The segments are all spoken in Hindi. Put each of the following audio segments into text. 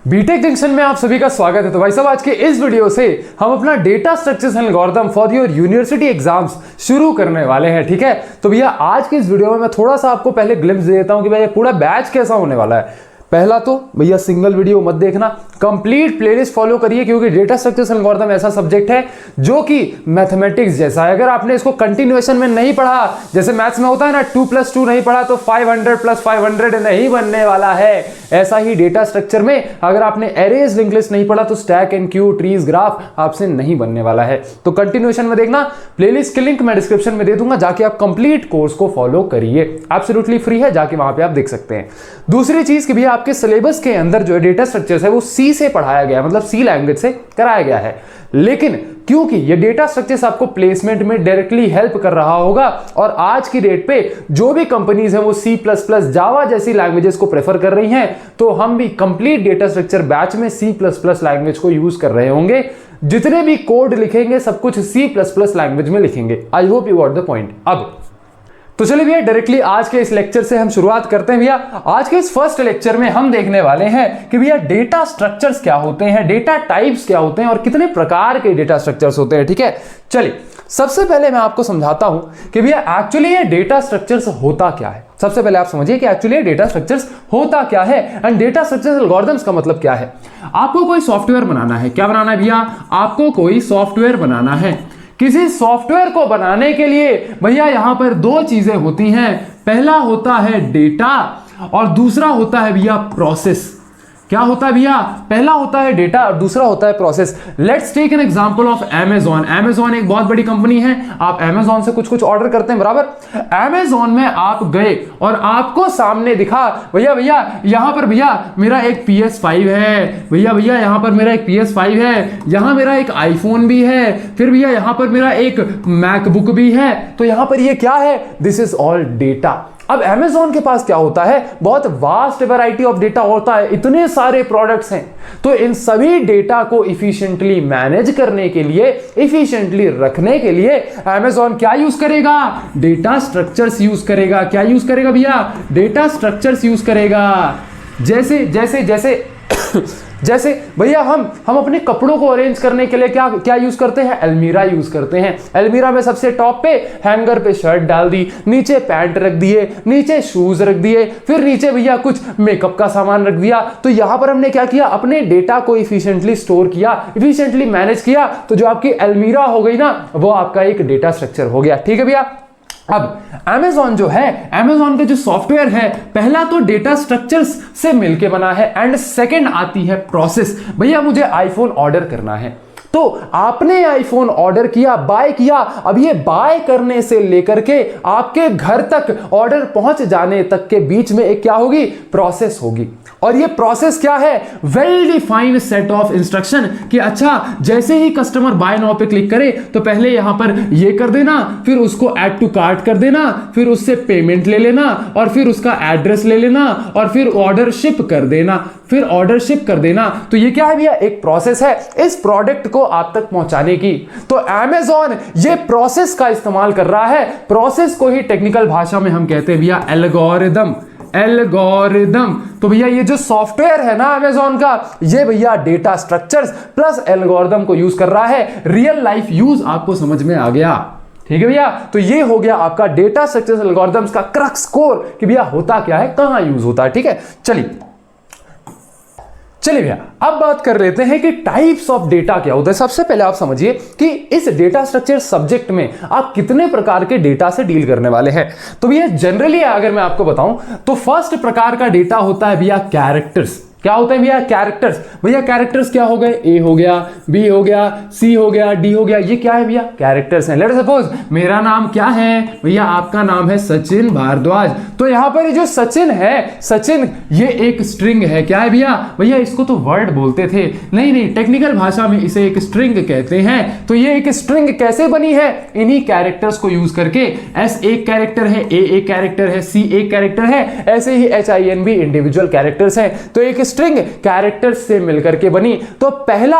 बीटेक जंक्शन में आप सभी का स्वागत है। तो भाई साहब आज के इस वीडियो से हम अपना data structures algorithm for your university exams शुरू करने वाले हैं। ठीक है, तो भैया आज के इस वीडियो में मैं थोड़ा सा आपको पहले ग्लिम्स दे देता हूं कि भैया पूरा बैच कैसा होने वाला है। पहला तो भैया सिंगल वीडियो मत देखना, कंप्लीट प्लेलिस्ट फॉलो करिए, क्योंकि डेटा स्ट्रक्चर्स एल्गोरिथम ऐसा सब्जेक्ट है जो कि मैथमेटिक्स जैसा है। अगर आपने इसको कंटिन्यूएशन में नहीं पढ़ा, जैसे मैथ्स में होता है ना 2+2 नहीं पढ़ा तो 500 + 500 नहीं बनने वाला है, ऐसा ही डेटा स्ट्रक्चर में अगर आपने एरेज लिंक लिस्ट नहीं पढ़ा तो stack and Q trees graph आपसे नहीं बनने वाला है। तो कंटिन्यूएशन में देखना, प्लेलिस्ट की लिंक मैं डिस्क्रिप्शन में दे दूंगा, जाके आप कंप्लीट कोर्स को फॉलो करिए, एब्सोल्युटली फ्री है, जाके वहां पे आप देख सकते हैं। दूसरी चीज कि भैया आपके सिलेबस के अंदर जो डेटा स्ट्रक्चर्स है वो सी से पढ़ाया गया है, मतलब सी लैंग्वेज से कराया गया है, लेकिन क्योंकि ये डेटा स्ट्रक्चर्स आपको प्लेसमेंट में डायरेक्टली हेल्प कर रहा होगा और आज की डेट पे जो भी कंपनीज है वो C++, जावा जैसी लैंग्वेजेस को प्रेफर कर रही हैं, तो हम भी कंप्लीट डेटा स्ट्रक्चर बैच में C++ लैंग्वेज को यूज कर रहे होंगे। जितने भी कोड लिखेंगे सब कुछ C++ लैंग्वेज में लिखेंगे। I hope you got the point. अब तो चलिए भैया डायरेक्टली आज के इस लेक्चर से हम शुरुआत करते हैं। भैया आज के इस फर्स्ट लेक्चर में हम देखने वाले हैं कि भैया डेटा स्ट्रक्चर्स क्या होते हैं, डेटा टाइप्स क्या होते हैं और कितने प्रकार के डेटा स्ट्रक्चर्स होते हैं। ठीक है, चलिए सबसे पहले मैं आपको समझाता हूं कि भैया एक्चुअली ये डेटा स्ट्रक्चर्स होता क्या है। सबसे पहले आप समझिए कि एक्चुअली डेटा स्ट्रक्चर्स होता क्या है एंड डेटा स्ट्रक्चर्स एल्गोरिथम्स का मतलब क्या है। आपको कोई सॉफ्टवेयर बनाना है, क्या बनाना है भैया, आपको कोई सॉफ्टवेयर बनाना है। किसी सॉफ्टवेयर को बनाने के लिए भैया यहां पर दो चीजें होती हैं, पहला होता है डेटा और दूसरा होता है भैया प्रोसेस। क्या होता है भैया, पहला होता है डेटा और दूसरा होता है process. Let's take an example of Amazon. Amazon एक बहुत बड़ी कंपनी है, आप अमेज़न से कुछ ऑर्डर करते हैं बराबर। अमेज़न में आप गए और आपको सामने दिखा भैया यहां पर भैया मेरा एक PS5 है, भैया यहां पर मेरा एक PS5 है, यहां मेरा एक आईफोन भी है, फिर भैया यहां पर मेरा एक मैकबुक भी है। तो यहां पर ये क्या है, दिस इज ऑल डेटा। अब Amazon के पास क्या होता है, बहुत वास्ट वैरायटी ऑफ डेटा होता है, इतने सारे प्रोडक्ट्स हैं, तो इन सभी डेटा को इफिशिएंटली मैनेज करने के लिए, इफिशिएंटली रखने के लिए Amazon क्या यूज करेगा, डेटा स्ट्रक्चर्स यूज करेगा। क्या यूज करेगा भैया, डेटा स्ट्रक्चर्स यूज करेगा। जैसे भैया हम अपने कपड़ों को अरेंज करने के लिए क्या यूज करते हैं, अलमीरा यूज करते हैं। अलमीरा में सबसे टॉप पे हैंगर पे शर्ट डाल दी, नीचे पैंट रख दिए, नीचे शूज रख दिए, फिर नीचे भैया कुछ मेकअप का सामान रख दिया। तो यहां पर हमने क्या किया, अपने डेटा को इफिशिएंटली स्टोर किया, इफिशिएंटली मैनेज किया। तो जो आपकी अलमीरा हो गई ना, वो आपका एक डेटा स्ट्रक्चर हो गया। ठीक है भैया। अब Amazon जो है, Amazon का जो सॉफ्टवेयर है, पहला तो डेटा स्ट्रक्चर्स से मिलके बना है एंड सेकंड आती है प्रोसेस। भैया मुझे आईफोन ऑर्डर करना है, तो आपने आईफोन ऑर्डर किया, बाय किया। अब ये बाय करने से लेकर के आपके घर तक ऑर्डर पहुंच जाने तक के बीच में एक क्या होगी, प्रोसेस होगी। और ये प्रोसेस क्या है, well defined set of instruction कि अच्छा जैसे ही कस्टमर बाय नाउ पे क्लिक करे तो पहले यहां पर ये कर देना, फिर उसको ऐड टू कार्ट कर देना, फिर उससे पेमेंट ले लेना और फिर उसका एड्रेस ले लेना और फिर ऑर्डर शिप कर देना, फिर ऑर्डर शिप कर देना। तो ये क्या है भैया, एक प्रोसेस है इस प्रोडक्ट को आप तक पहुंचाने की। तो Amazon ये प्रोसेस का इस्तेमाल कर रहा है। प्रोसेस को ही टेक्निकल भाषा में हम कहते हैं भैया एल्गोरिदम। तो भैया ये जो सॉफ्टवेयर है ना Amazon का, ये भैया डेटा स्ट्रक्चर्स प्लस एल्गोरिदम को यूज कर रहा है। रियल लाइफ यूज आपको समझ में आ गया। ठीक है भैया, तो ये हो गया आपका डेटा स्ट्रक्चर्स एल्गोरिदम्स का क्रक्स कोर कि भैया होता क्या है, कहां यूज होता है। ठीक है, चलिए भैया अब बात कर लेते हैं कि टाइप्स ऑफ डेटा क्या होता है। सबसे पहले आप समझिए कि इस डेटा स्ट्रक्चर सब्जेक्ट में आप कितने प्रकार के डेटा से डील करने वाले हैं। तो भैया जनरली अगर मैं आपको बताऊं तो फर्स्ट प्रकार का डेटा होता है भैया कैरेक्टर्स। क्या होते हैं भैया, कैरेक्टर्स। भैया कैरेक्टर्स क्या हो गए, ए हो गया, बी हो गया, सी हो गया, डी हो गया, ये क्या है भैया, कैरेक्टर्स हैं। लेट्स सपोज मेरा नाम क्या है भैया, आपका नाम है सचिन भारद्वाज। तो यहां पर ये जो सचिन है, सचिन ये एक स्ट्रिंग है। क्या है भैया इसको तो वर्ड बोलते थे, नहीं टेक्निकल भाषा में इसे एक स्ट्रिंग कहते हैं। तो ये एक स्ट्रिंग कैसे बनी है, इन्हीं कैरेक्टर्स को यूज करके। एस एक कैरेक्टर है, ए एक कैरेक्टर है, सी एक कैरेक्टर है, ऐसे ही HIN भी इंडिविजुअल कैरेक्टर्स हैं। तो एक स्ट्रिंग कैरेक्टर्स से मिलकर के बनी। तो पहला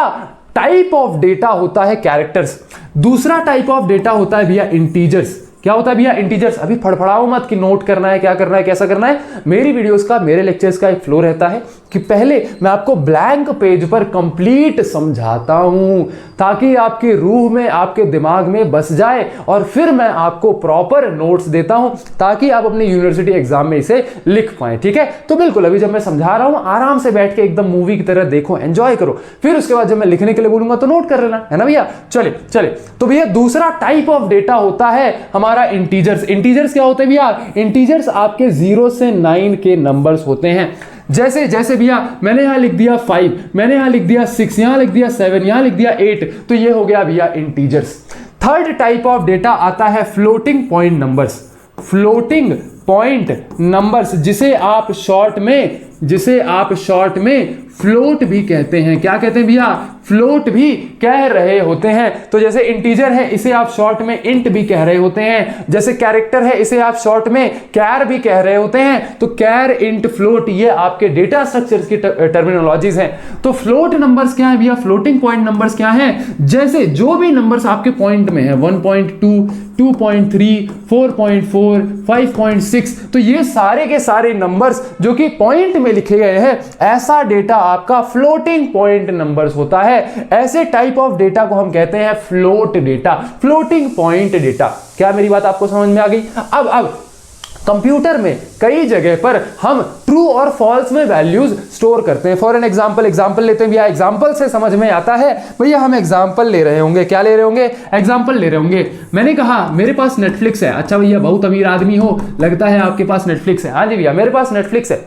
टाइप ऑफ डेटा होता है कैरेक्टर्स। दूसरा टाइप ऑफ डेटा होता है भैया इंटीजर्स। क्या होता है भैया इंटीजर्स। अभी फड़फड़ाओ मत कि नोट करना है, क्या करना है, कैसा करना है। मेरी वीडियोस का, मेरे लेक्चर्स का एक फ्लो रहता है कि पहले मैं आपको ब्लैंक पेज पर कंप्लीट समझाता हूं ताकि आपकी रूह में, आपके दिमाग में बस जाए, और फिर मैं आपको प्रॉपर नोट्स देता हूं ताकि आप अपने यूनिवर्सिटी एग्जाम में इसे लिख पाए। ठीक है, तो बिल्कुल अभी जब मैं समझा रहा हूं आराम से बैठ के एकदम मूवी की तरह देखो, एंजॉय करो, फिर उसके बाद जब मैं लिखने के लिए बोलूंगा तो नोट कर लेना, है ना भैया। चले चले, तो भैया दूसरा टाइप ऑफ डेटा होता है हमारा इंटीजर्स। इंटीजर्स क्या होते हैं भैया? इंटीजर्स आपके 0 से 9 के नंबर्स होते हैं। जैसे जैसे भैया मैंने यहां लिख दिया 5, मैंने यहां लिख दिया 6, यहां लिख दिया 7, यहां लिख दिया 8, तो ये हो गया भैया integers. Third type of data आता है floating point numbers. Floating point numbers जिसे आप शॉर्ट में फ्लोट भी कहते हैं। क्या कहते हैं भैया? फ्लोट भी कह रहे होते हैं। तो जैसे इंटीजर है इसे आप शॉर्ट में इंट भी कह रहे होते हैं, जैसे कैरेक्टर है इसे आप शॉर्ट में कैर भी कह रहे होते हैं। तो कैर, इंट, फ्लोट ये आपके डेटा स्ट्रक्चर्स की टर्मिनोलॉजीज हैं। तो फ्लोट नंबर्स क्या है भैया? फ्लोटिंग पॉइंट नंबर्स क्या है? जैसे जो भी नंबर्स आपके पॉइंट में है 1.2, 2.3, 4.4, 5.6, तो ये सारे के सारे नंबर्स जो कि पॉइंट में लिखे गए हैं, ऐसा डेटा आपका फ्लोटिंग पॉइंट नंबर्स होता है। ऐसे टाइप ऑफ डेटा को हम कहते हैं float data, floating point data. क्या मेरी बात आपको समझ में आ गई? अब कंप्यूटर में कई जगह पर हम ट्रू और फॉल्स में वैल्यूज स्टोर करते हैं। फॉर एन एग्जांपल लेते हैं भैया। एग्जांपल से समझ में आता है भैया, हम एग्जांपल ले रहे होंगे। क्या ले रहे होंगे? एग्जांपल ले रहे होंगे। मैंने कहा मेरे पास नेटफ्लिक्स है। अच्छा भैया बहुत अमीर आदमी हो, लगता है आपके पास नेटफ्लिक्स है। हाँ जी भैया मेरे पास नेटफ्लिक्स है।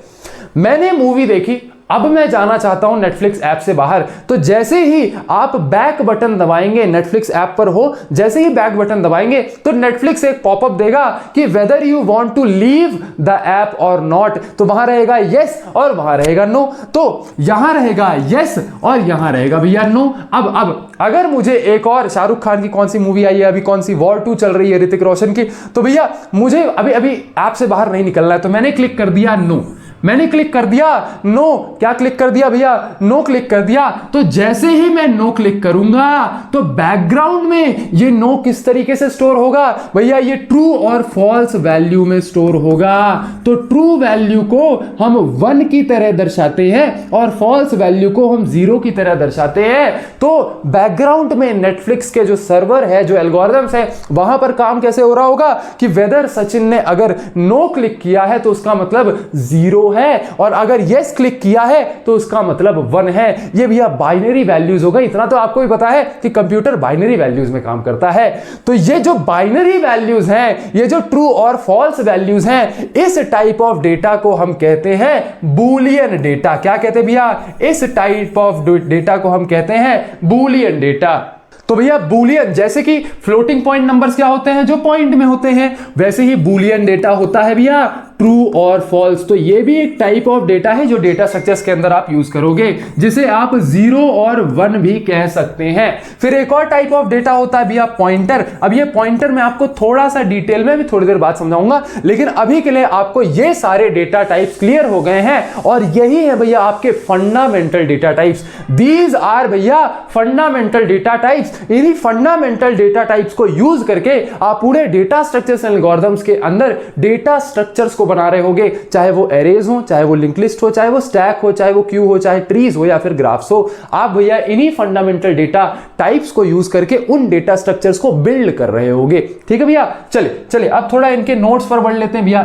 मैंने मूवी देखी, अब मैं जाना चाहता हूं नेटफ्लिक्स ऐप से बाहर। तो जैसे ही आप बैक बटन दबाएंगे, नेटफ्लिक्स ऐप पर हो, जैसे ही बैक बटन दबाएंगे तो नेटफ्लिक्स एक पॉपअप देगा कि whether you want to leave the app और नॉट। तो वहां रहेगा यस और वहां रहेगा नो। तो यहां रहेगा यस और यहां रहेगा भैया नो। अब अगर मुझे एक और शाहरुख खान की कौन सी मूवी आई है अभी, कौन सी, वॉर 2 चल रही है ऋतिक रोशन की, तो भैया मुझे अभी ऐप से बाहर नहीं निकलना है। तो मैंने क्लिक कर दिया नो, मैंने क्लिक कर दिया नो। क्या क्लिक कर दिया भैया? नो क्लिक कर दिया। तो जैसे ही मैं नो क्लिक करूंगा तो बैकग्राउंड में ये नो किस तरीके से स्टोर होगा भैया? ये ट्रू और फॉल्स वैल्यू में स्टोर होगा। तो ट्रू वैल्यू को हम 1 की तरह दर्शाते हैं और फॉल्स वैल्यू को हम 0 की तरह दर्शाते हैं। तो बैकग्राउंड में नेटफ्लिक्स के जो सर्वर है, जो एल्गोरिथम्स है, वहां पर काम कैसे हो रहा होगा कि वेदर सचिन ने अगर नो क्लिक किया है तो उसका मतलब 0 है, और अगर यस क्लिक किया है तो उसका मतलब 1 है। ये भैया बाइनरी वैल्यूज हो गई। इतना तो आपको भी पता है कि कंप्यूटर बाइनरी वैल्यूज में काम करता है। तो ये जो बाइनरी वैल्यूज हैं, ये जो ट्रू और फॉल्स वैल्यूज हैं, इस टाइप ऑफ डेटा को हम कहते हैं बूलियन डेटा। क्या कहते हैं भैया? इस टाइप ऑफ डेटा को हम कहते हैं बूलियन डेटा। तो भैया बूलियन, जैसे कि फ्लोटिंग पॉइंट नंबर्स क्या होते हैं? जो पॉइंट में होते हैं, वैसे ही बूलियन डेटा होता है भैया ट्रू और फॉल्स। तो ये भी एक टाइप ऑफ डेटा है जो डेटा स्ट्रक्चर्स के अंदर आप यूज करोगे, जिसे आप 0 और 1 भी कह सकते हैं। फिर एक और टाइप ऑफ डेटा होता है भैया पॉइंटर। अब ये पॉइंटर मैं आपको थोड़ा सा डिटेल में भी थोड़ी देर बाद समझाऊंगा, लेकिन अभी के लिए आपको ये सारे डेटा टाइप्स क्लियर हो गए हैं, और यही है भैया आपके fundamental data types. These are भैया फंडामेंटल डेटा टाइप्स। इन्हीं फंडामेंटल डेटा टाइप्स को यूज करके आप पूरे डेटा स्ट्रक्चर्स एंड एल्गोरिथम्स के अंदर डेटा स्ट्रक्चर्स को बना रहे होगे, चाहे वो एरेज हो, चाहे वो लिंक लिस्ट हो, चाहे वो स्टैक हो, चाहे वो क्यू हो, चाहे ट्रीज हो या फिर ग्राफ्स हो। आप भैया इन्हीं फंडामेंटल डेटा टाइप्स को यूज करके उन डेटा स्ट्रक्चर्स को बिल्ड कर रहे होगे। ठीक है भैया, चलिए अब थोड़ा इनके नोट्स पर बढ़ लेते हैं भैया।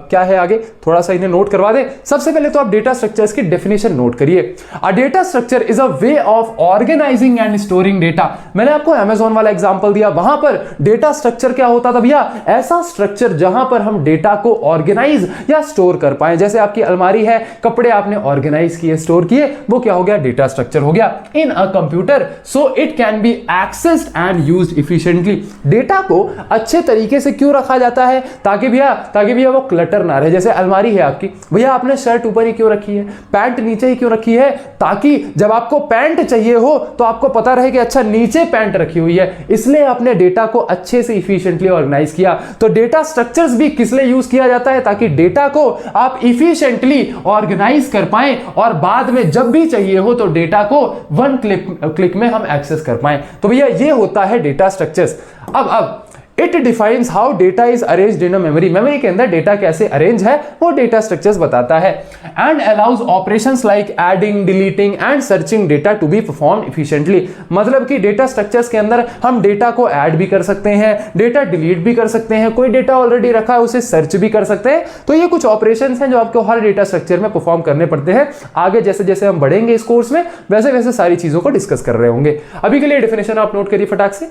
क्या है आगे, थोड़ा सा इन्हें नोट करवा दे। सबसे पहले तो आप डेटा स्ट्रक्चर्स की डेफिनेशन नोट करिए। A data structure is a way of organising and storing data. मैंने आपको अमेज़न वाला एग्जांपल दिया, वहां पर डेटा स्ट्रक्चर क्या होता था भैया? ऐसा स्ट्रक्चर जहां पर हम डेटा को ऑर्गेनाइज या स्टोर कर पाए। जैसे आपकी अलमारी है, कपड़े आपने ऑर्गेनाइज किए, स्टोर किए, वो क्या हो गया? डेटा स्ट्रक्चर हो गया। In a computer so it can be accessed and used efficiently. Data को अच्छे तरीके से क्यों रखा जाता है? ताकि भैया वो क्लटर ना रहे। जैसे अलमारी है आपकी, भैया आपने शर्ट ऊपर ही क्यों रखी है, पैंट नीचे ही क्यों रखी है? ताकि जब आपको पैंट चाहिए हो तो आपको पता रहे कि अच्छा नीचे पैंट रखी हुई है, इसलिए आपने डेटा को अच्छे से इफिशिएंटली ऑर्गेनाइज किया। तो डेटा स्ट्रक्चर्स भी किस लिए यूज किया जाता है? ताकि डेटा को आप इफिशिएंटली ऑर्गेनाइज कर पाएं और बाद में जब भी चाहिए हो तो डेटा को 1 क्लिक में हम एक्सेस कर पाएं। तो भैया ये होता है डेटा स्ट्रक्चर्स। अब it defines how data is arranged in a memory, memory के अंदर डेटा कैसे अरेंज है वो डेटा स्ट्रक्चर्स बताता है। And allows operations like adding, deleting and searching data to be perform efficiently, मतलब कि डेटा स्ट्रक्चर्स के अंदर हम डेटा को ऐड भी कर सकते हैं, डेटा डिलीट भी कर सकते हैं, कोई डेटा ऑलरेडी रखा है उसे सर्च भी कर सकते हैं। तो ये कुछ ऑपरेशंस हैं जो आपको हर डेटा स्ट्रक्चर में परफॉर्म करने पड़ते हैं। आगे जैसे जैसे हम बढ़ेंगे इस कोर्स में वैसे वैसे सारी चीजों को डिस्कस कर रहे होंगे। अभी के लिए डेफिनेशन आप नोट करिए फटाक से,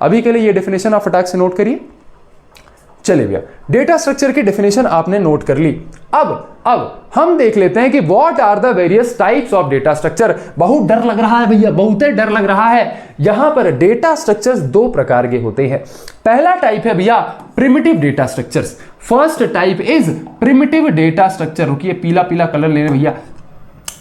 अभी के लिए ये डेफिनेशन आप फटाक से नोट करिए। चलिए भैया, डेटा स्ट्रक्चर की डेफिनेशन आपने नोट कर ली। अब हम देख लेते हैं कि what are the various types of data structure. बहुत डर लग रहा है भैया, बहुत डर लग रहा है। यहां पर डेटा स्ट्रक्चर्स दो प्रकार के होते हैं। पहला टाइप है भैया primitive data structures. First type is primitive data structure. रुकिए, पीला पीला कलर लेने भैया,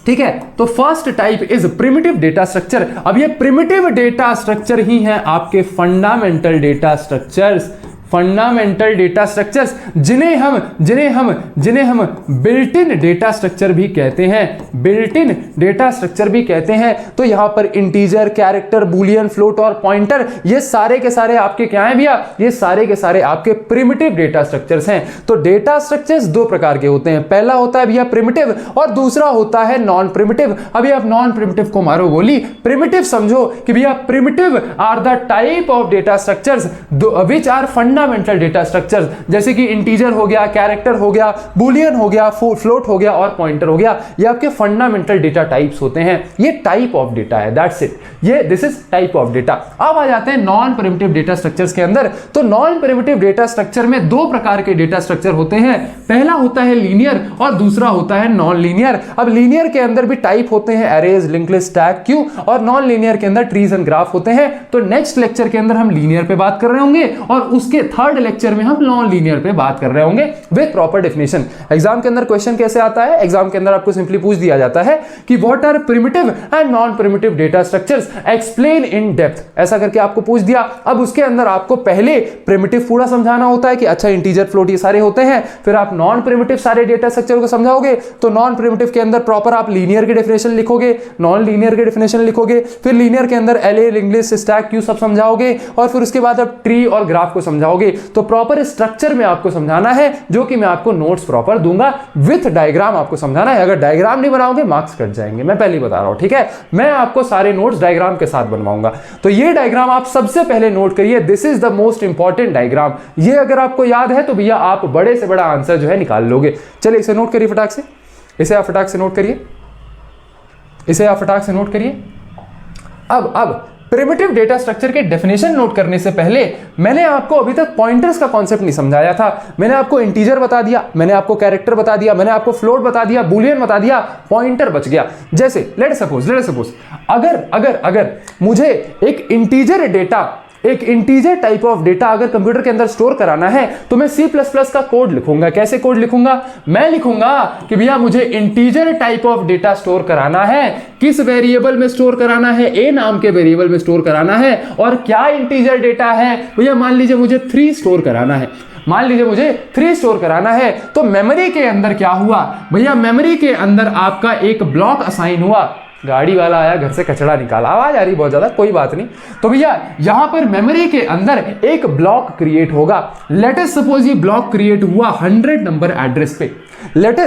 ठीक है। तो first type is primitive data structure. अब ये प्रिमिटिव डेटा स्ट्रक्चर ही हैं आपके fundamental data structures, fundamental data structures, जिन्हें हम बिल्ट इन डेटा स्ट्रक्चर भी कहते हैं, बिल्ट इन डेटा स्ट्रक्चर भी कहते हैं। तो यहां पर इंटीजर, कैरेक्टर, बूलियन, फ्लोट और पॉइंटर, ये सारे के सारे आपके क्या हैं भैया, ये सारे के सारे आपके प्रिमिटिव डेटा स्ट्रक्चर्स हैं। तो डेटा स्ट्रक्चर्स दो प्रकार के होते हैं, पहला होता है भैया प्रिमिटिव और दूसरा होता है नॉन प्रिमिटिव। अभी आप नॉन प्रिमिटिव को मारो गोली, प्रिमिटिव समझो कि भैया primitive are the type of data structures which are fundamental data structures, जैसे कि इंटीजर हो गया, कैरेक्टर हो गया, बूलियन हो गया, फ्लोट हो गया और पॉइंटर हो गया। ये आपके फंडामेंटल डेटा टाइप्स होते हैं। ये टाइप ऑफ डेटा है, दैट्स इट, ये this is type of data. अब आ जाते हैं नॉन प्रिमिटिव डेटा स्ट्रक्चर्स के अंदर। तो नॉन प्रिमिटिव डेटा स्ट्रक्चर में दो प्रकार के डेटा स्ट्रक्चर होते हैं, पहला होता है लीनियर और दूसरा होता है नॉन लीनियर। अब लीनियर के अंदर भी टाइप होते हैं arrays, linked list, stack, Q, और नॉन लीनियर के अंदर ट्रीज एंड ग्राफ होते हैं। तो नेक्स्ट लेक्चर के अंदर हम लीनियर पे बात कर रहे होंगे और उसके थर्ड लेक्चर में हम नॉन लीनियर पे बात कर रहे होंगे विद प्रॉपर डेफिनेशन। एग्जाम के अंदर क्वेश्चन कैसे आता है, एग्जाम के अंदर आपको सिंपली पूछ दिया जाता है कि what are primitive and non primitive data structures, explain in depth, ऐसा करके आपको पूछ दिया। अब उसके अंदर आपको पहले प्रिमिटिव पूरा समझाना होता है कि अच्छा इंटीजर, फ्लोट ये सारे होते हैं, फिर आप नॉन प्रिमिटिव सारे डेटा स्ट्रक्चर को समझाओगे। तो नॉन प्रिमिटिव के अंदर प्रॉपर आप लीनियर की डेफिनेशन लिखोगे, नॉन लीनियर की डेफिनेशन लिखोगे, फिर लीनियर के अंदर array, linked list, stack, Q सब समझाओगे और फिर उसके बाद आप ट्री और ग्राफ को समझाओगे। तो प्रॉपर स्ट्रक्चर में आपको समझाना है, जो कि मैं आपको नोट्स प्रॉपर दूंगा, विथ डायग्राम आपको समझाना है। अगर डायग्राम नहीं बनाओगे मार्क्स कट जाएंगे, मैं पहले ही बता रहा हूं, ठीक है। मैं आपको सारे नोट्स डायग्राम के साथ बनवाऊंगा। तो ये डायग्राम आप सबसे पहले नोट करिए, this is the most important diagram. ये अगर आपको याद है तो भैया आप बड़े से बड़ा आंसर जो है निकाल लोगे। चलिए इसे नोट करिए फटाक से, इसे आप फटाक से नोट करिए, इसे आप फटाक से नोट करिए। अब प्रिमिटिव डेटा स्ट्रक्चर के डेफिनेशन नोट करने से पहले मैंने आपको अभी तक पॉइंटर्स का कॉन्सेप्ट नहीं समझाया था। मैंने आपको इंटीजर बता दिया, मैंने आपको कैरेक्टर बता दिया, मैंने आपको फ्लोट बता दिया, बूलियन बता दिया, पॉइंटर बच गया। जैसे लेट सपोज अगर मुझे एक इंटीजर टाइप ऑफ डेटा अगर कंप्यूटर के अंदर स्टोर कराना है तो मैं C++ का कोड लिखूंगा। कैसे कोड लिखूंगा? मैं लिखूंगा कि भैया मुझे integer type of data store कराना है, किस वेरिएबल में स्टोर कराना है, A नाम के वेरिएबल में स्टोर कराना है। और क्या इंटीजर डेटा है भैया, मान लीजिए मुझे 3 स्टोर कराना है, मान लीजिए मुझे 3 स्टोर कराना है। तो मेमोरी के अंदर क्या हुआ भैया, मेमोरी के अंदर आपका एक ब्लॉक असाइन हुआ। गाड़ी वाला आया, घर से कचरा निकाला, आवाज आ रही बहुत ज्यादा, कोई बात नहीं। तो भैया यहां पर मेमोरी के अंदर एक ब्लॉक क्रिएट होगा। लेट अस सपोज ये ब्लॉक क्रिएट हुआ 100 नंबर एड्रेस पे। लेट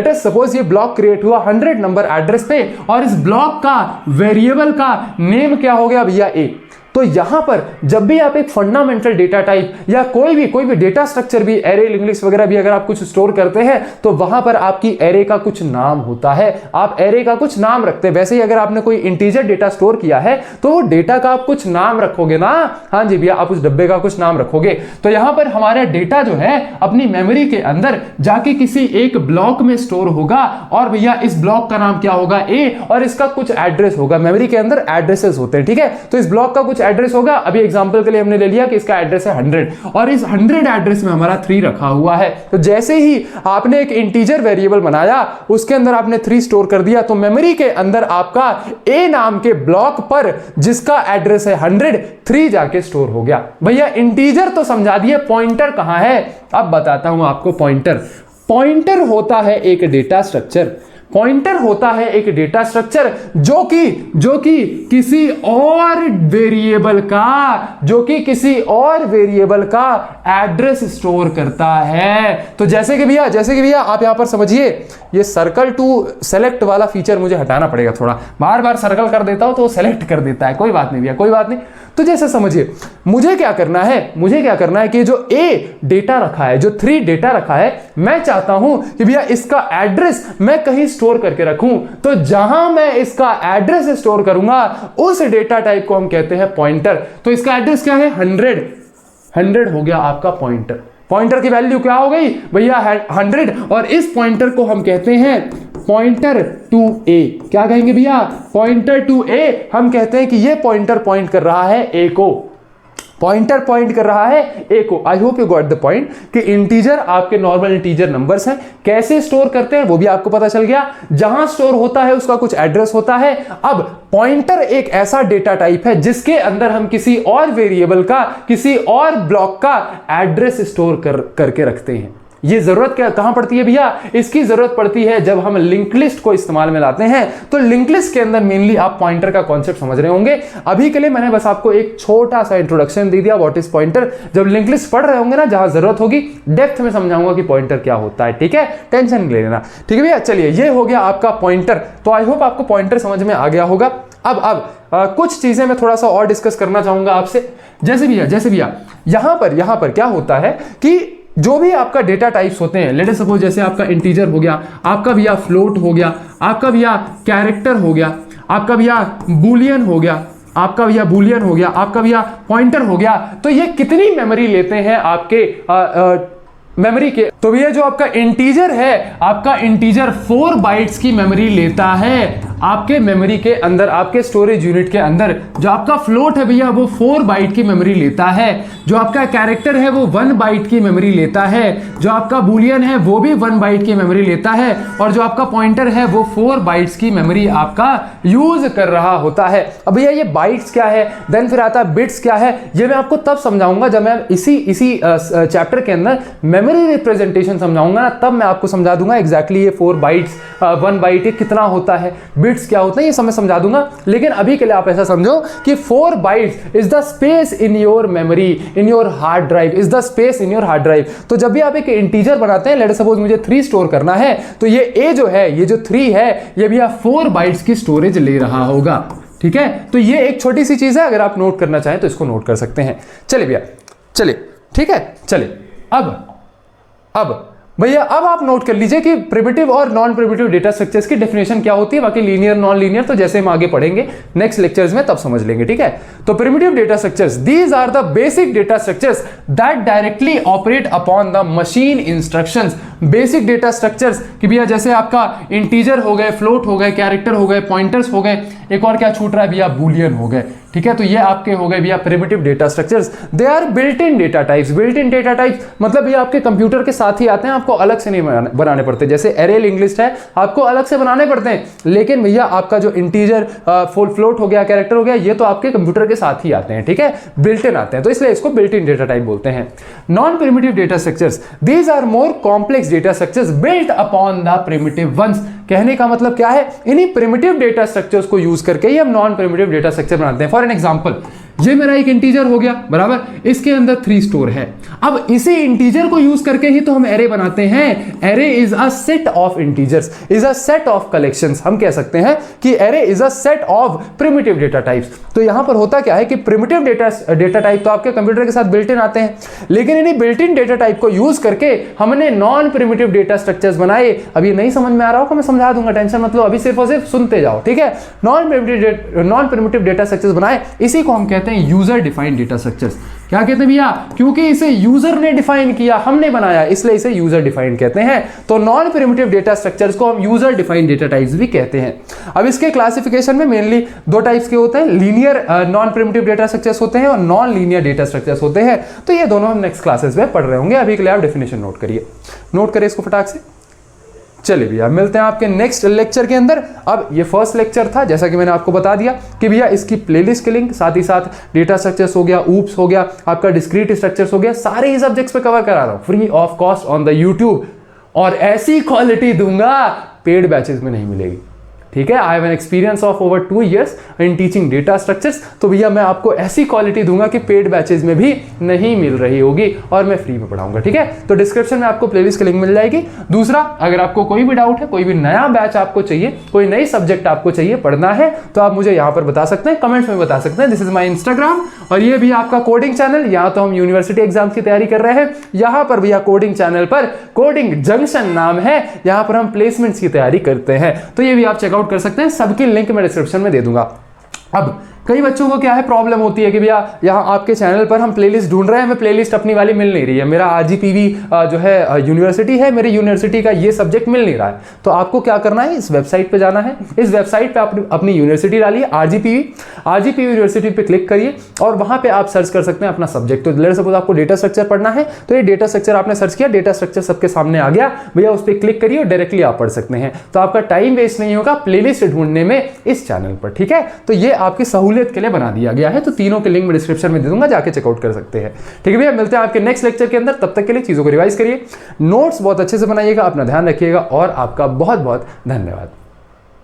अस सपोज ये ब्लॉक क्रिएट हुआ 100 नंबर एड्रेस पे और इस ब्लॉक का वेरिएबल का नेम क्या हो गया भैया, A। तो यहां पर जब भी आप एक फंडामेंटल डेटा टाइप या कोई भी डेटा स्ट्रक्चर भी, एरे, लिंक्ड लिस्ट वगैरह भी अगर आप कुछ स्टोर करते हैं तो वहां पर आपकी एरे का कुछ नाम होता है, आप एरे का कुछ नाम रखते हैं। वैसे ही अगर आपने कोई इंटीजर डेटा स्टोर किया है तो वो डेटा का आप कुछ नाम रखोगे ना, हाँ जी भैया, आप उस डब्बे का कुछ नाम रखोगे। तो यहां पर हमारा डेटा जो है अपनी मेमोरी के अंदर जाके किसी एक ब्लॉक में स्टोर होगा और भैया इस ब्लॉक का नाम क्या होगा, A, और इसका कुछ एड्रेस होगा। मेमोरी के अंदर एड्रेसेस होते हैं, ठीक है। तो इस ब्लॉक का कुछ एड्रेस होगा। अभी एग्जांपल के लिए हमने ले लिया कि इसका एड्रेस है 100 और इस 100 एड्रेस में हमारा 3 रखा हुआ है। तो जैसे ही आपने एक इंटीजर वेरिएबल बनाया, उसके अंदर आपने 3 स्टोर कर दिया, तो मेमोरी के अंदर आपका A नाम के ब्लॉक पर जिसका एड्रेस है 100, 3 जाके स्टोर हो गया। भैया इंटीजर तो समझा दिए, पॉइंटर कहां है अब बताता हूं आपको। पॉइंटर होता है एक डेटा स्ट्रक्चर। पॉइंटर होता है एक डेटा स्ट्रक्चर जो कि किसी और वेरिएबल का एड्रेस स्टोर करता है। तो जैसे कि भैया आप यहां पर समझिए, ये सर्कल टू सेलेक्ट वाला फीचर मुझे हटाना पड़ेगा, थोड़ा बार बार सर्कल कर देता हूं तो सेलेक्ट कर देता है। कोई बात नहीं भैया, कोई बात नहीं। तो जैसे समझिए, मुझे क्या करना है कि जो ए डेटा रखा है, जो 3 डेटा रखा है, मैं चाहता हूं कि भैया इसका एड्रेस मैं कहीं स्टोर करके रखूं। तो जहां मैं इसका एड्रेस स्टोर करूंगा उस डेटा टाइप को हम कहते हैं पॉइंटर। तो इसका एड्रेस क्या है? 100 हो गया आपका पॉइंटर। पॉइंटर की वैल्यू क्या हो गई भैया? 100। और इस पॉइंटर को हम कहते हैं पॉइंटर टू ए। क्या कहेंगे भैया? पॉइंटर टू ए। हम कहते हैं कि ये पॉइंटर पॉइंट कर रहा है ए को, पॉइंटर पॉइंट कर रहा है ए को। I hope you got the point कि इंटीजर आपके नॉर्मल इंटीजर नंबर्स हैं, कैसे स्टोर करते हैं वो भी आपको पता चल गया। जहां स्टोर होता है उसका कुछ एड्रेस होता है। अब पॉइंटर एक ऐसा डेटा टाइप है जिसके अंदर हम किसी और वेरिएबल का, किसी और ब्लॉक का एड्रेस स्टोर करके रखते हैं। ये जरूरत क्या कहां पड़ती है भैया? इसकी जरूरत पड़ती है जब हम लिंक लिस्ट को इस्तेमाल में लाते हैं। तो लिंक लिस्ट के अंदर मेनली आप पॉइंटर का कॉन्सेप्ट समझ रहे होंगे। अभी के लिए मैंने बस आपको एक छोटा सा इंट्रोडक्शन दे दिया व्हाट इज पॉइंटर। जब लिंक लिस्ट पढ़ रहे होंगे ना, जहां जरूरत होगी डेप्थ में समझाऊंगा कि पॉइंटर क्या होता है। ठीक है, टेंशन नहीं लेना। ठीक है भैया, चलिए ये हो गया आपका पॉइंटर। तो आई होप आपको पॉइंटर समझ में आ गया होगा। अब कुछ चीजें मैं थोड़ा सा और डिस्कस करना चाहूंगा आपसे। जैसे भैया यहां पर क्या होता है कि जो भी आपका डेटा टाइप्स होते हैं, लेट अस सपोज जैसे आपका इंटीजर हो गया, आपका भैया फ्लोट हो गया, आपका भैया कैरेक्टर हो गया, आपका भैया बूलियन हो गया, आपका भैया पॉइंटर हो गया। तो ये कितनी मेमोरी लेते हैं आपके मेमोरी के? तो भैया जो आपका इंटीजर है, आपका इंटीजर 4 बाइट्स की मेमोरी लेता है आपके मेमोरी के अंदर, आपके स्टोरेज यूनिट के अंदर। जो आपका फ्लोट है भैया वो 4 बाइट की मेमोरी लेता है। जो आपका कैरेक्टर है वो 1 बाइट की मेमोरी लेता है। जो आपका बूलियन है वो भी 1 बाइट की मेमोरी लेता है। और जो आपका पॉइंटर है वो 4 बाइट्स की मेमोरी आपका यूज कर रहा होता है। अब भैया ये बाइट्स क्या है, देन फिर आता है बिट्स क्या है, ये मैं आपको तब समझाऊंगा जब मैं इसी चैप्टर के अंदर मेमोरी रिप्रेजेंटेशन समझाऊंगा ना, तब मैं आपको समझा दूंगा एग्जैक्टली ये 4 बाइट्स 1 बाइट ये कितना होता है, बिट्स क्या होता है, ये सब मैं समझा दूंगा। लेकिन अभी के लिए आप ऐसा समझो कि 4 bytes is the space in your memory, in your hard drive, is the space in your hard drive. तो जब भी आप एक इंटीजर बनाते हैं, लेट सपोज मुझे 3 स्टोर करना है, तो ये ए जो है, ये जो 3 है, ये भी आप 4 बाइट्स की स्टोरेज ले रहा होगा। ठीक है, तो ये एक छोटी सी चीज है, अगर आप नोट करना चाहें तो इसको नोट कर सकते हैं। चलिए भैया, चलिए ठीक है, चलिए अब भैया अब आप नोट कर लीजिए कि प्रिमिटिव और नॉन प्रिमिटिव डेटा स्ट्रक्चर्स की डेफिनेशन क्या होती है। बाकी लीनियर नॉन लीनियर तो जैसे हम आगे पढ़ेंगे नेक्स्ट लेक्चर्स में तब समझ लेंगे। ठीक है, तो primitive data structures, these are the basic data structures that directly operate upon the machine instructions. Basic data structures कि भैया जैसे आपका इंटीजर हो गए, फ्लोट हो गए, कैरेक्टर हो गए, पॉइंटर्स हो गए, एक और क्या छूट रहा है भैया, बूलियन हो गए। ठीक है, तो ये आपके हो गए भैया primitive data structures. They are built in data types. Built in data types मतलब ये आपके कंप्यूटर के साथ ही आते हैं, आपको अलग से नहीं बनाने पड़ते। जैसे एरे लिंक लिस्ट है, आपको अलग से बनाने पड़ते हैं, लेकिन भैया आपका जो इंटीजर फ्लोट हो गया, कैरेक्टर हो गया, ये तो आपके कंप्यूटर के साथ ही आते हैं। ठीक है, बिल्ट इन आते हैं, तो इसलिए इसको बिल्ट इन डेटा टाइप बोलते हैं। Non primitive data structures, these are more complex data structures built upon the primitive ones. कहने का मतलब क्या है, इन्हीं प्रिमिटिव डेटा स्ट्रक्चर्स को यूज करके ही हम नॉन प्रिमिटिव डेटा स्ट्रक्चर बनाते हैं। फॉर एन एग्जांपल, ये मेरा एक इंटीजर हो गया बराबर, इसके अंदर 3 स्टोर है। अब इसी इंटीजर को यूज करके ही तो हम एरे बनाते हैं। Array is a set of integers, is a set of collections. हम कह सकते हैं कि array is a set of primitive data types. तो यहां पर होता क्या है कि प्रिमिटिव डेटा टाइप तो आपके कंप्यूटर के साथ बिल्ट इन आते हैं, लेकिन इन्हीं बिल्ट इन डेटा टाइप को यूज करके हमने नॉन प्रिमिटिव डेटा स्ट्रक्चर्स बनाए। अब ये नहीं समझ में आ रहा हो मैं समझा दूंगा, टेंशन मतलब अभी सिर्फ और सिर्फ सुनते जाओ। ठीक है, नॉन प्रिमिटिव डेटा स्ट्रक्चर्स बनाए, इसी को हम कहते हैं यूजर डिफाइंड डेटा स्ट्रक्चर्स। क्या कहते हैं भैया, क्योंकि इसे यूजर ने डिफाइन किया, हमने बनाया, इसलिए इसे यूजर डिफाइंड कहते हैं। तो नॉन प्रिमिटिव डेटा स्ट्रक्चर्स को हम यूजर डिफाइंड डेटा टाइप्स भी कहते हैं। अब इसके क्लासिफिकेशन में मेनली 2 टाइप्स के होते हैं, linear non primitive data structures होते हैं और नॉन लीनियर डेटा स्ट्रक्चर्स होते हैं। तो ये दोनों हम नेक्स्ट क्लासेस में पढ़ रहे होंगे। अभी के लिए आप डेफिनेशन नोट करिए, नोट करिए इसको फटाक से। चलिए भैया मिलते हैं आपके नेक्स्ट लेक्चर के अंदर। अब ये फर्स्ट लेक्चर था, जैसा कि मैंने आपको बता दिया कि भैया इसकी प्लेलिस्ट के लिंक, साथ ही साथ डेटा स्ट्रक्चर्स हो गया, ऊप्स हो गया, आपका डिस्क्रीट स्ट्रक्चर्स हो गया, सारे ही सब्जेक्ट्स पे कवर करा रहा हूं free of cost on the YouTube. और ऐसी क्वालिटी दूंगा पेड बैचेस में नहीं मिलेगी। ठीक है, I have an experience of over 2 years in teaching data structures. तो भैया मैं आपको ऐसी क्वालिटी दूंगा कि पेड बैचेज में भी नहीं मिल रही होगी और मैं फ्री में पढ़ाऊंगा। ठीक है, तो डिस्क्रिप्शन में आपको प्लेलिस्ट की लिंक मिल जाएगी। दूसरा, अगर आपको कोई भी डाउट है, कोई भी नया बैच आपको चाहिए, कोई नई सब्जेक्ट आपको चाहिए पढ़ना है, तो आप मुझे यहाँ पर बता सकते हैं, कमेंट्स में बता सकते हैं। दिस इज माई इंस्टाग्राम और ये भी आपका कोडिंग चैनल। यहाँ तो हम यूनिवर्सिटी एग्जाम की तैयारी कर रहे हैं, यहाँ पर भैया कोडिंग चैनल पर कोडिंग जंक्शन नाम है, यहाँ पर हम प्लेसमेंट्स की तैयारी करते हैं। तो ये भी आप चेकआउट कर सकते हैं, सबकी लिंक मैं डिस्क्रिप्शन में दे दूंगा। अब कई बच्चों को क्या है, प्रॉब्लम होती है कि भैया यहाँ आपके चैनल पर हम प्लेलिस्ट ढूंढ रहे हैं, हमें प्लेलिस्ट अपनी वाली मिल नहीं रही है, मेरा आरजीपीवी जो है यूनिवर्सिटी है, मेरी यूनिवर्सिटी का ये सब्जेक्ट मिल नहीं रहा है। तो आपको क्या करना है, इस वेबसाइट पे जाना है, इस वेबसाइट पे आप अपनी यूनिवर्सिटी डालिए, आरजीपीवी यूनिवर्सिटी पे क्लिक करिए और वहां पे आप सर्च कर सकते हैं अपना सब्जेक्ट। तो लेट्स सपोज आपको डेटा स्ट्रक्चर पढ़ना है, तो ये डेटा स्ट्रक्चर आपने सर्च किया, डेटा स्ट्रक्चर सबके सामने आ गया, भैया उस पर क्लिक करिए और डायरेक्टली आप पढ़ सकते हैं। तो आपका टाइम वेस्ट नहीं होगा प्लेलिस्ट ढूंढने में इस चैनल पर। ठीक है, तो ये आपकी सहूलियत के लिए बना दिया गया है। तो तीनों के लिंक मैं डिस्क्रिप्शन में दे दूंगा, जाके चेकआउट कर सकते हैं। ठीक है भैया, मिलते हैं आपके नेक्स्ट लेक्चर के अंदर। तब तक के लिए चीजों को रिवाइज करिए, नोट्स बहुत अच्छे से बनाइएगा, अपना ध्यान रखिएगा और आपका बहुत बहुत धन्यवाद।